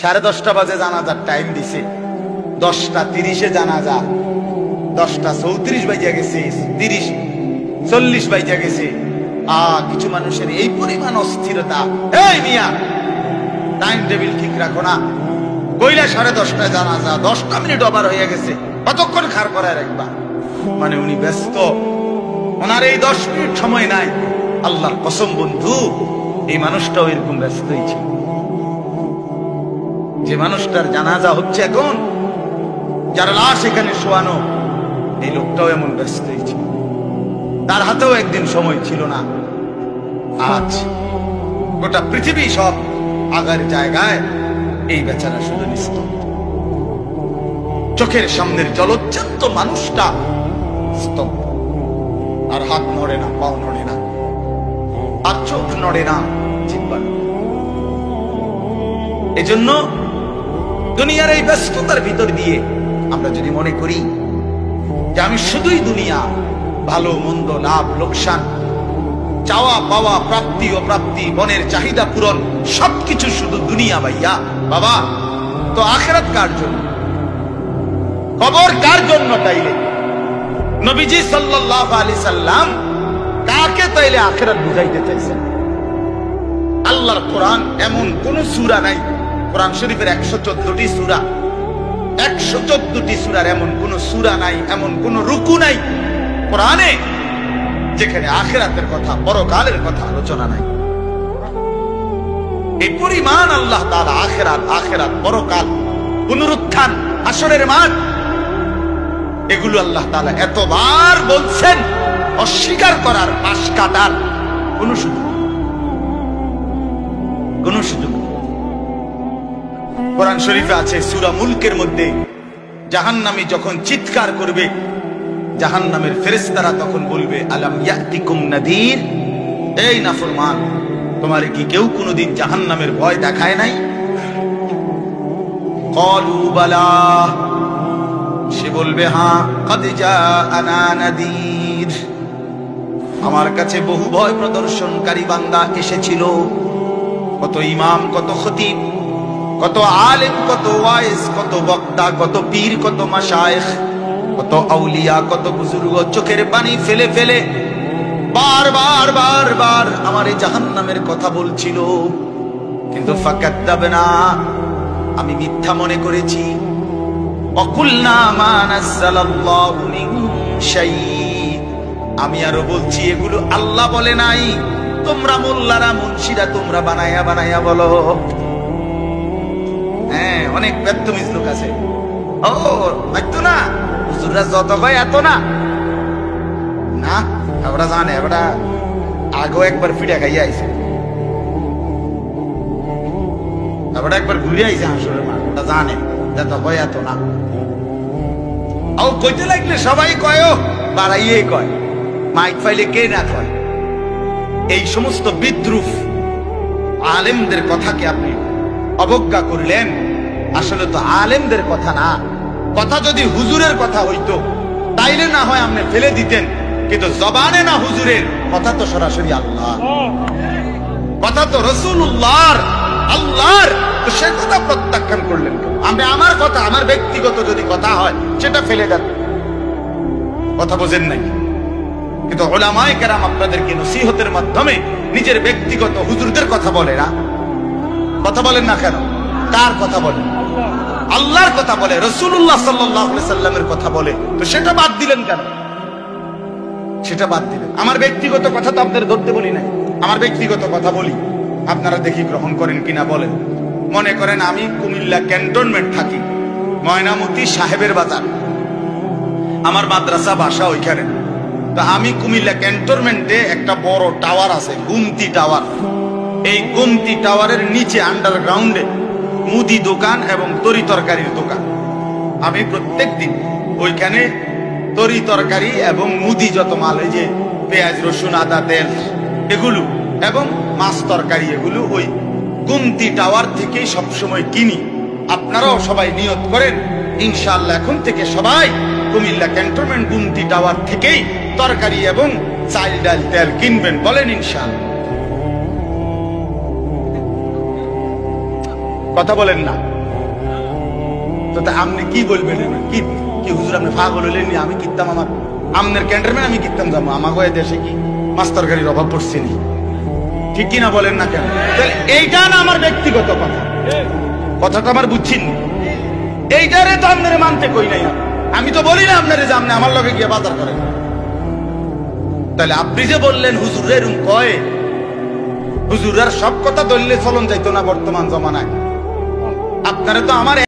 10:30 বাজে জানাজার টাইম দিছে, 10:30 জানাজা, 10:34 বাজে গেছে, 30:40 বাজে গেছে। কিছু মানুষের এই পরিমাণ অস্থিরতা। এই মিয়া, টাইম টেবিল ঠিক রাখো না। কইলা 10:30 জানাজা, 10টা মিনিট ওভার হয়ে গেছে, কতক্ষণ খাড় করায় রাখবা? মানে উনি ব্যস্ত, ওনার এই 10 মিনিট সময় নাই। আল্লাহর কসম বন্ধু, এই মানুষটাও এরকম ব্যস্তই ছিল। যে মানুষটার জানাজা হচ্ছে এখন, যার লাশ এখানে শোয়ানো, এই লোকটাও এমন ব্যস্তই ছিল। তার হাতেও একদিন সময় ছিল না। আজ গোটা পৃথিবী সব আগার জায়গায়, এই বেচারা শুধু নিস্তব্ধ। চোখের সামনের জলজ্জান্ত মানুষটা স্তব্ধ, আর হাত নড়ে না, পাও নড়ে না, আর চোখ নড়ে না, জিহ্বা নড়ে। এজন্য দুনিয়ার এই ব্যস্ততার ভিতর দিয়ে আমরা যদি মনে করি যে আমি শুধুই দুনিয়া, ভালো মন্দ, লাভ লোকসান, চাওয়া পাওয়া, প্রাপ্তি অপ্রাপ্তি, মনের চাহিদা পূরণ, সবকিছু শুধু দুনিয়া ভাইয়া, বাবা, তো আখিরাত কার জন্য? কবর কার জন্য? তাইলে নবীজি সাল্লাল্লাহু আলাইহি সাল্লাম কাকে তাইলে আখিরাত বুঝাইতে চাইছেন? আল্লাহর কোরআন এমন কোন সূরা নাই, কোরআন শরীফের 114টি সূরা, 114টি সূরার এমন কোন সূরা নাই, এমন কোন রুকু নাই কোরআনে যেখানে আখিরাতের কথা, পরকালের কথা আলোচনা নাই। এই পরিমাণ আল্লাহ তাআলা আখিরাত, পরকাল, পুনরুত্থান, হাসরের মাঠ, এগুলো আল্লাহ তাআলা এতবার বলছেন, অস্বীকার করার, পাশ কাটার কোন সুযোগ নেই। কোরআন শরীফে আছে সূরা মুলকের মধ্যে, জাহান্নামী যখন চিৎকার করবে, জাহান্নামের ফেরেশতারা তখন বলবে, আলাম ইয়াতিকুম নাদির, এই নাফরমান, তোমার কি কেউ কোনদিন জাহান্নামের ভয় দেখায় নাই? ক্বালু বালা, সে বলবে, হ্যাঁ, ক্বাদ জাআনা নাদির, আমার কাছে বহু ভয় প্রদর্শনকারী বান্দা এসেছিল। কত ইমাম, কত খতিব, কত আলেম, কত ওয়াইজ, কত বক্তা, কত পীর, কত মাশায়েখ, কত আউলিয়া, কত বুজুর্গ চোখের পানি ফেলে ফেলে বারবার আমার এই জাহান্নামের কথা বলছিল, কিন্তু ফাকাদ্দাবনা, আমি মিথ্যা মনে করেছি। ওয়াকুলনা মা নাযালাল্লাহু মিন শাই, আমি আরো বলছি এগুলো আল্লাহ বলে নাই, তোমরা মোল্লারা, মুন্সিরা তোমরা বানায়া বলো। হ্যাঁ, অনেক বেত্তমিজ লোক আছে, ও মাইতো না, হুজুররা যত কয় এত না, না ওরা জানে, ওরা আগেও একবার ফিটা খাইয়া আইছে, ওরা একবার ঘুরে আইছে হাসরের মাঠ, ওটা জানে যত কয় এত না। ও কইতে লাগলে সবাই কয়, বাড়াইয়ে কয়, মাইক ফাইলে কে না কয়। এই সমস্ত বিদ্রুপ আলেমদের কথাকে আপনি অবজ্ঞা করলেন। আসলে তো আলেমদের কথা না, কথা যদি হুজুরের কথা হইতো তাইলে না হয় আপনি ফেলে দিতেন, কিন্তু জবানে না হুজুরের কথা, তো সরাসরি আল্লাহ, কথা তো রাসূলুল্লাহর, আল্লাহর, তো সে কথা প্রত্যাখ্যান করলেন। আমি আমার কথা, আমার ব্যক্তিগত যদি কথা হয় সেটা ফেলে দেন, কথা বোঝেন নাই। কিন্তু উলামায়ে কেরাম আপনাদেরকে নসিহতের মাধ্যমে নিজের ব্যক্তিগত হুজুরদের কথা বলে না, কথা বলেন না কেন? কার কথা বলে? আল্লাহর কথা বলে, রাসূলুল্লাহ সাল্লাল্লাহু আলাইহি সাল্লামের কথা বলে, তো সেটা বাদ দিলেন কেন? সেটা বাদ দিলেন। আমার ব্যক্তিগত কথা তো আপনাদের ধরতে বলি নাই, আমার ব্যক্তিগত কথা বলি, আপনারা দেখি গ্রহণ করেন কিনা বলেন। মনে করেন আমি কুমিল্লা ক্যান্টনমেন্ট থাকি, ময়নামতি সাহেবের বাজার, আমার মাদ্রাসা বাসা ওইখানে। তো আমি কুমিল্লা ক্যান্টনমেন্টে একটা বড় টাওয়ার আছে, গুমতি টাওয়ার। এই গুমতি টাওয়ারের নিচে আন্ডারগ্রাউন্ডে মুদি দোকান এবং তরি তরকারির দোকান। আমি প্রত্যেক দিন ওইখানে তরি তরকারি এবং মুদি যত মাল, এই যে পেঁয়াজ, রসুন, আদা, তেল, এগুলো এবং মাছ তরকারি, এগুলো ওই গুমতি টাওয়ার থেকেই সবসময় কিনি। আপনারাও সবাই নিয়ত করেন, ইনশাআল্লাহ এখন থেকে সবাই কুমিল্লা ক্যান্টনমেন্ট গুমতি টাওয়ার থেকেই তরকারি এবং চাল, ডাল, তেল কিনবেন, বলেন ইনশাআল্লাহ। কথা বলেন না তো তা আপনি কি বলবেন কি কি হুজুর আপনি পাগল হইলেন নি? আমি কিনতাম আমার আমনের ক্যান্টারম্যান আমি কিনতাম যাবো আমাকে দেশে কি মাস্টার গাড়ির অভাব পড়ছে নি? ঠিক কিনা বলেন না কেন? তাহলে এইটা না আমার ব্যক্তিগত কথা, কথাটা আমার বুঝছেন। এইটারে তো আপনারে মানতে কই নাই, আমি তো বলি না আপনারে যে আপনি আমার লগে গিয়ে বাজার করেন। তাহলে আপনি যে বললেন হুজুরের এরকম কয়, হুজুরার সব কথা ধরলে চলন যাইতো না বর্তমান জমানায়। আপনারা তো আমার